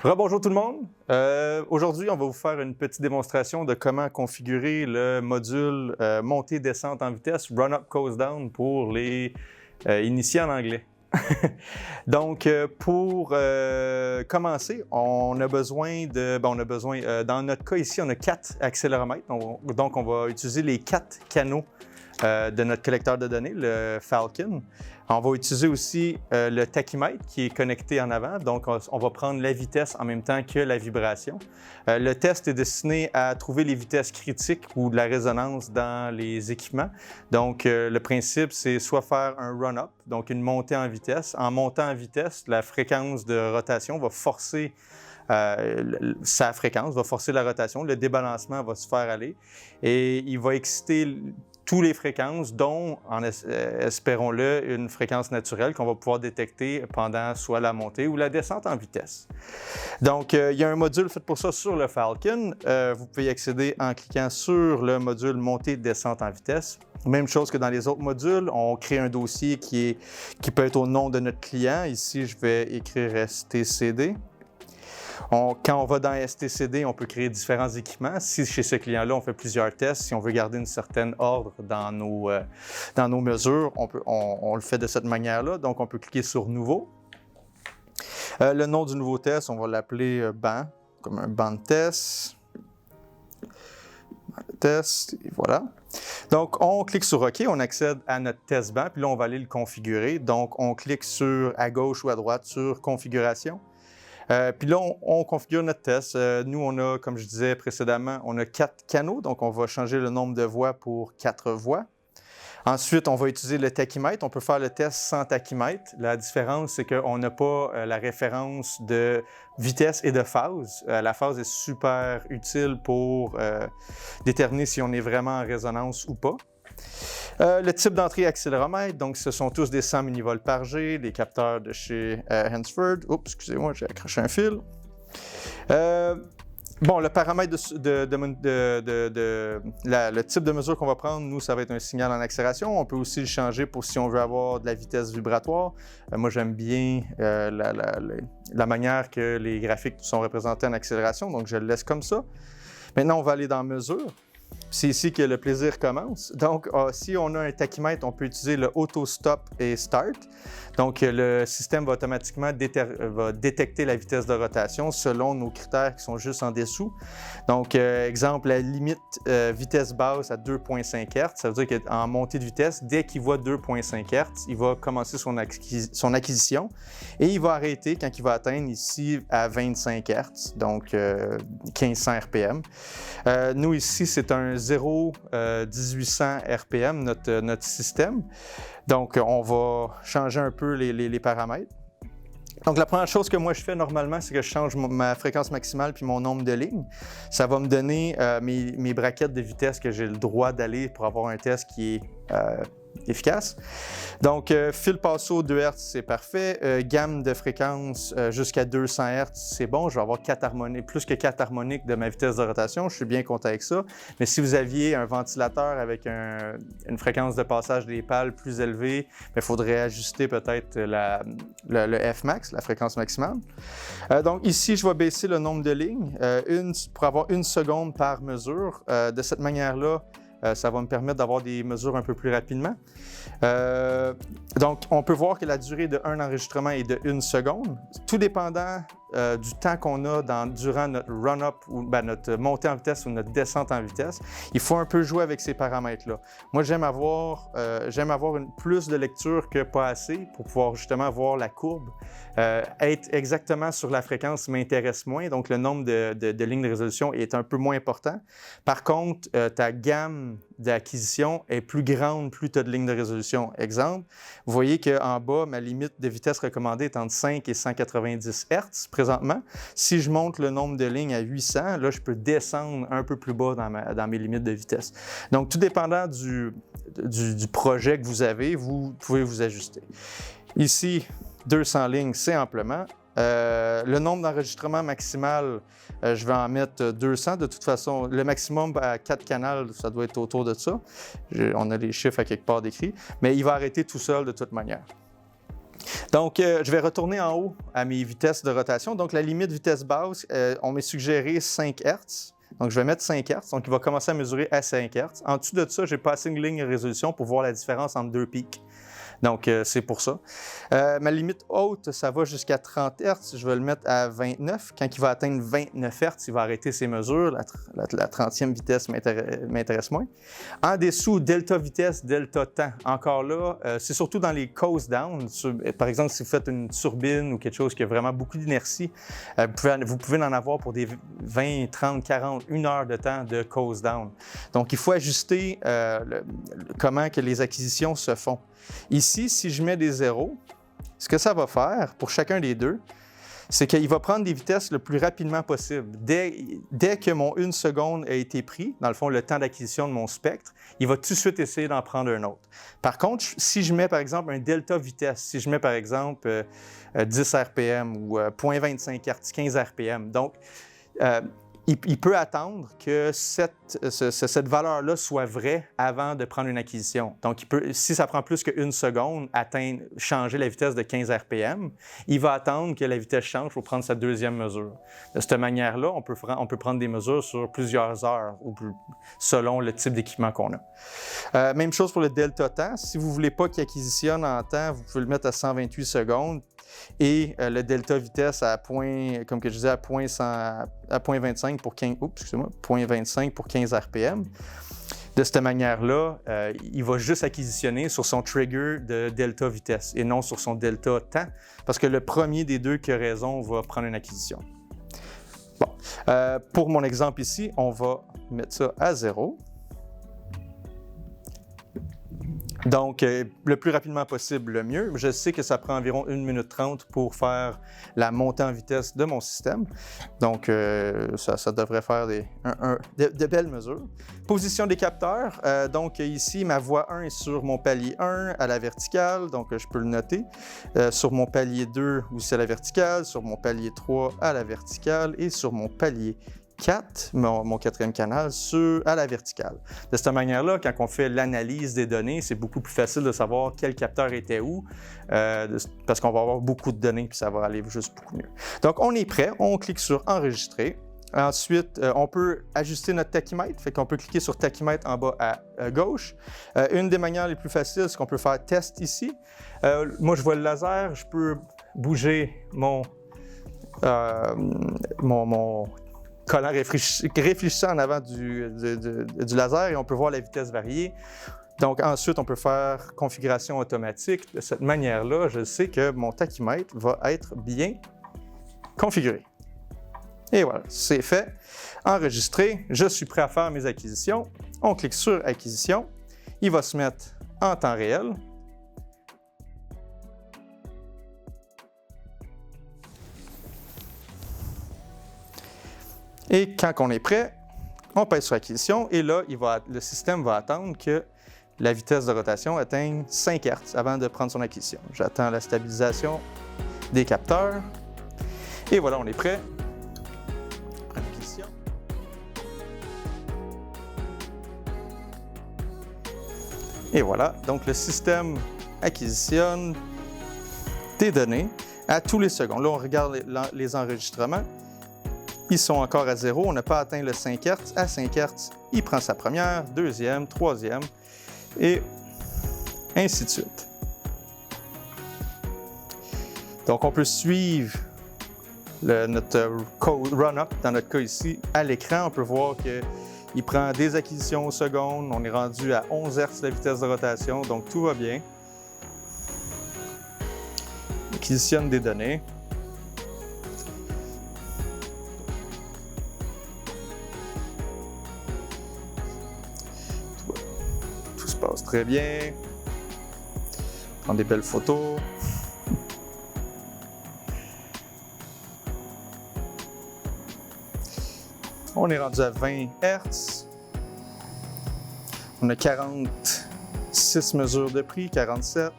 Rebonjour tout le monde. Aujourd'hui, on va vous faire une petite démonstration de comment configurer le module montée-descente en vitesse, Run-Up, Coast-Down pour les initiés en anglais. Donc, pour commencer, on a besoin dans notre cas ici, on a 4 accéléromètres. Donc, on va utiliser les 4 canaux de notre collecteur de données, le Falcon. On va utiliser aussi le tachymètre qui est connecté en avant. Donc, on va prendre la vitesse en même temps que la vibration. Le test est destiné à trouver les vitesses critiques ou de la résonance dans les équipements. Donc, le principe, c'est soit faire un run-up, donc une montée en vitesse. En montant en vitesse, la fréquence de rotation va forcer sa fréquence, va forcer la rotation. Le débalancement va se faire aller et il va exciter toutes les fréquences, dont, espérons-le, une fréquence naturelle qu'on va pouvoir détecter pendant soit la montée ou la descente en vitesse. Donc, il y a un module fait pour ça sur le Falcon. Vous pouvez y accéder en cliquant sur le module montée-descente en vitesse. Même chose que dans les autres modules, on crée un dossier qui peut être au nom de notre client. Ici, je vais écrire STCD. Quand on va dans STCD, on peut créer différents équipements. Si chez ce client-là, on fait plusieurs tests, si on veut garder une certaine ordre dans nos mesures, on le fait de cette manière-là. Donc, on peut cliquer sur « Nouveau ». Le nom du nouveau test, on va l'appeler « banc », comme un banc de test. Test, et voilà. Donc, on clique sur OK, on accède à notre test banc, puis là, on va aller le configurer. Donc, on clique à gauche ou à droite sur « Configuration ». Puis là, on configure notre test. Nous, on a, comme je disais précédemment, on a 4 canaux, donc on va changer le nombre de voix pour 4 voix. Ensuite, on va utiliser le tachymètre. On peut faire le test sans tachymètre. La différence, c'est qu'on n'a pas la référence de vitesse et de phase. La phase est super utile pour déterminer si on est vraiment en résonance ou pas. Le type d'entrée accéléromètre, donc ce sont tous des 100 millivolts par G, les capteurs de chez Hansford. Oups, excusez-moi, j'ai accroché un fil. Le paramètre le type de mesure qu'on va prendre, nous, ça va être un signal en accélération. On peut aussi le changer pour si on veut avoir de la vitesse vibratoire. Moi, j'aime bien la manière que les graphiques sont représentés en accélération, donc je le laisse comme ça. Maintenant, on va aller dans mesure. C'est ici que le plaisir commence. Donc, si on a un tachymètre, on peut utiliser le auto-stop et start. Donc, le système va automatiquement détecter la vitesse de rotation selon nos critères qui sont juste en dessous. Donc, exemple, la limite vitesse basse à 2,5 Hz. Ça veut dire qu'en montée de vitesse, dès qu'il voit 2,5 Hz, il va commencer son acquisition et il va arrêter quand il va atteindre ici à 25 Hz, donc 1500 RPM. Nous, ici, c'est un 0,1800 RPM, notre système. Donc, on va changer un peu les paramètres. Donc, la première chose que moi je fais normalement, c'est que je change ma fréquence maximale puis mon nombre de lignes. Ça va me donner mes braquettes de vitesse que j'ai le droit d'aller pour avoir un test qui est efficace. Donc, fil passo 2 Hz, c'est parfait. Gamme de fréquence jusqu'à 200 Hz, c'est bon. Je vais avoir plus que 4 harmoniques de ma vitesse de rotation. Je suis bien content avec ça. Mais si vous aviez un ventilateur avec une fréquence de passage des pales plus élevée, il faudrait ajuster peut-être le Fmax, la fréquence maximale. Donc, ici, je vais baisser le nombre de lignes pour avoir 1 seconde par mesure. De cette manière-là, ça va me permettre d'avoir des mesures un peu plus rapidement. Donc, on peut voir que la durée de un enregistrement est de 1 seconde. Tout dépendant du temps qu'on a durant notre run-up ou notre montée en vitesse ou notre descente en vitesse, il faut un peu jouer avec ces paramètres-là. Moi, j'aime avoir plus de lecture que pas assez pour pouvoir justement voir la courbe. Être exactement sur la fréquence m'intéresse moins, donc le nombre de lignes de résolution est un peu moins important. Par contre, ta gamme d'acquisition est plus grande, plus tu as de lignes de résolution. Exemple, vous voyez qu'en bas, ma limite de vitesse recommandée est entre 5 et 190 Hz présentement. Si je monte le nombre de lignes à 800, là, je peux descendre un peu plus bas dans mes limites de vitesse. Donc, tout dépendant du projet que vous avez, vous pouvez vous ajuster. Ici, 200 lignes, c'est amplement. Le nombre d'enregistrements maximal, je vais en mettre 200. De toute façon, le maximum à 4 canaux, ça doit être autour de ça. On a les chiffres à quelque part décrits, mais il va arrêter tout seul de toute manière. Donc, je vais retourner en haut à mes vitesses de rotation. Donc, la limite vitesse basse, on m'a suggéré 5 Hz. Donc, je vais mettre 5 Hz. Donc, il va commencer à mesurer à 5 Hz. En dessous de ça, je n'ai pas assez une ligne de résolution pour voir la différence entre deux pics. Donc, c'est pour ça. Ma limite haute, ça va jusqu'à 30 Hz. Je vais le mettre à 29. Quand il va atteindre 29 Hz, il va arrêter ses mesures. La 30e vitesse m'intéresse moins. En dessous, delta vitesse, delta temps. Encore là, c'est surtout dans les coast down. Par exemple, si vous faites une turbine ou quelque chose qui a vraiment beaucoup d'inertie, vous pouvez en avoir pour des 20, 30, 40, 1 heure de temps de coast down. Donc, il faut ajuster comment que les acquisitions se font. Ici, si je mets des zéros, ce que ça va faire pour chacun des deux, c'est qu'il va prendre des vitesses le plus rapidement possible. Dès que mon 1 seconde a été pris, dans le fond, le temps d'acquisition de mon spectre, il va tout de suite essayer d'en prendre un autre. Par contre, si je mets, par exemple, un delta vitesse, si je mets, par exemple, 10 RPM ou 0.25 Hz, 15 RPM, donc, il peut attendre que cette valeur-là soit vraie avant de prendre une acquisition. Donc, si ça prend plus qu'une seconde, changer la vitesse de 15 RPM, il va attendre que la vitesse change pour prendre sa deuxième mesure. De cette manière-là, on peut prendre des mesures sur plusieurs heures ou selon le type d'équipement qu'on a. Même chose pour le delta temps. Si vous ne voulez pas qu'il acquisitionne en temps, vous pouvez le mettre à 128 secondes. Et le delta vitesse à comme que je disais, à 0.25 pour 15, 0.25 pour 15 RPM. De cette manière-là, il va juste acquisitionner sur son trigger de delta vitesse et non sur son delta temps, parce que le premier des deux qui a raison va prendre une acquisition. Bon, pour mon exemple ici, on va mettre ça à 0. Donc, le plus rapidement possible, le mieux. Je sais que ça prend environ 1 minute 30 pour faire la montée en vitesse de mon système. Donc, ça devrait faire de belles mesures. Position des capteurs. Donc, ici, ma voie 1 est sur mon palier 1 à la verticale. Donc, je peux le noter. Sur mon palier 2 aussi à la verticale. Sur mon palier 3 à la verticale. Et sur mon palier 4, mon quatrième canal, à la verticale. De cette manière-là, quand on fait l'analyse des données, c'est beaucoup plus facile de savoir quel capteur était où, parce qu'on va avoir beaucoup de données, puis ça va aller juste beaucoup mieux. Donc, on est prêt, on clique sur « Enregistrer ». Ensuite, on peut ajuster notre tachymètre, fait qu'on peut cliquer sur « Tachymètre » en bas à gauche. Une des manières les plus faciles, c'est qu'on peut faire « Test » ici. Moi, je vois le laser, je peux bouger mon collant réfléchissant en avant du laser et on peut voir la vitesse varier. Donc ensuite, on peut faire configuration automatique. De cette manière-là, je sais que mon tachymètre va être bien configuré. Et voilà, c'est fait. Enregistré, je suis prêt à faire mes acquisitions. On clique sur Acquisition. Il va se mettre en temps réel. Et quand on est prêt, on pèse sur Acquisition et là, le système va attendre que la vitesse de rotation atteigne 5 Hz avant de prendre son acquisition. J'attends la stabilisation des capteurs et voilà, on est prêt. Acquisition. Et voilà, donc le système acquisitionne des données à tous les secondes. Là, on regarde les enregistrements. Ils sont encore à 0, on n'a pas atteint le 5 Hz. À 5 Hz, il prend sa première, deuxième, troisième, et ainsi de suite. Donc, on peut suivre notre code run-up, dans notre cas ici, à l'écran. On peut voir qu'il prend des acquisitions aux secondes. On est rendu à 11 Hz de vitesse de rotation, donc tout va bien. Il acquisitionne des données. Passe très bien. Prendre des belles photos. On est rendu à 20 Hz. On a 46 mesures de prix, 47,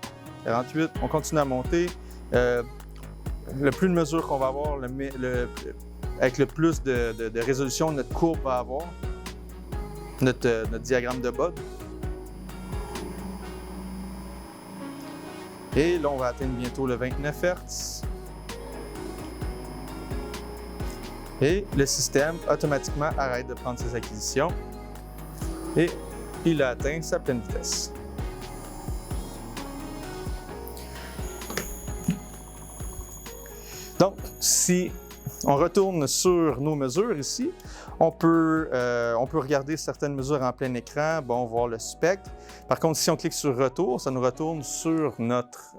48. On continue à monter. Le plus de mesures qu'on va avoir, avec le plus de résolution notre courbe va avoir, notre diagramme de Bode. Et là, on va atteindre bientôt le 29 Hz. Et le système automatiquement arrête de prendre ses acquisitions. Et il a atteint sa pleine vitesse. Donc, si on retourne sur nos mesures ici, on peut regarder certaines mesures en plein écran, bon, voir le spectre. Par contre, si on clique sur Retour, ça nous retourne sur notre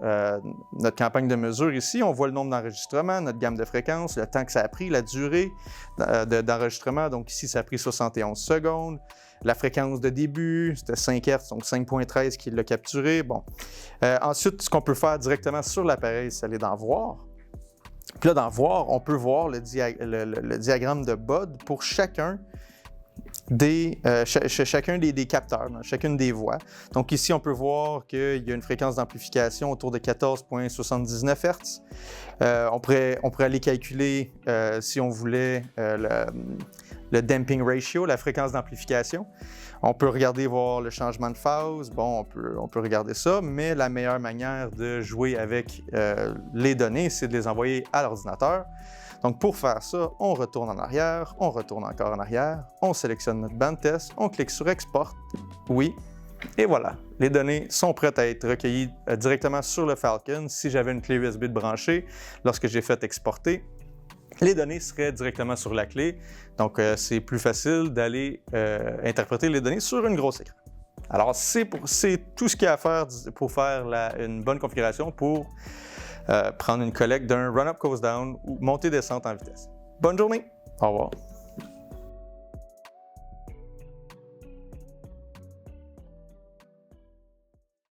campagne de mesure ici. On voit le nombre d'enregistrements, notre gamme de fréquences, le temps que ça a pris, la durée d'enregistrement. Donc ici, ça a pris 71 secondes. La fréquence de début, c'était 5 Hz, donc 5.13 qui l'a capturé. Bon. Ensuite, ce qu'on peut faire directement sur l'appareil, c'est aller dans Voir. Puis là, dans Voir, on peut voir le diagramme de Baud pour chacun des capteurs, dans chacune des voies. Donc ici, on peut voir qu'il y a une fréquence d'amplification autour de 14,79 Hz. On pourrait aller calculer, si on voulait, le damping ratio, la fréquence d'amplification. On peut regarder voir le changement de phase. Bon, on peut regarder ça, mais la meilleure manière de jouer avec les données, c'est de les envoyer à l'ordinateur. Donc, pour faire ça, on retourne en arrière, on retourne encore en arrière, on sélectionne notre bande test, on clique sur Export, oui, et voilà. Les données sont prêtes à être recueillies directement sur le Falcon. Si j'avais une clé USB de branchée, lorsque j'ai fait exporter, les données seraient directement sur la clé. Donc, c'est plus facile d'aller interpréter les données sur une grosse écran. Alors, c'est tout ce qu'il y a à faire pour faire une bonne configuration pour prendre une collecte d'un run-up, coast-down ou montée-descente en vitesse. Bonne journée! Au revoir!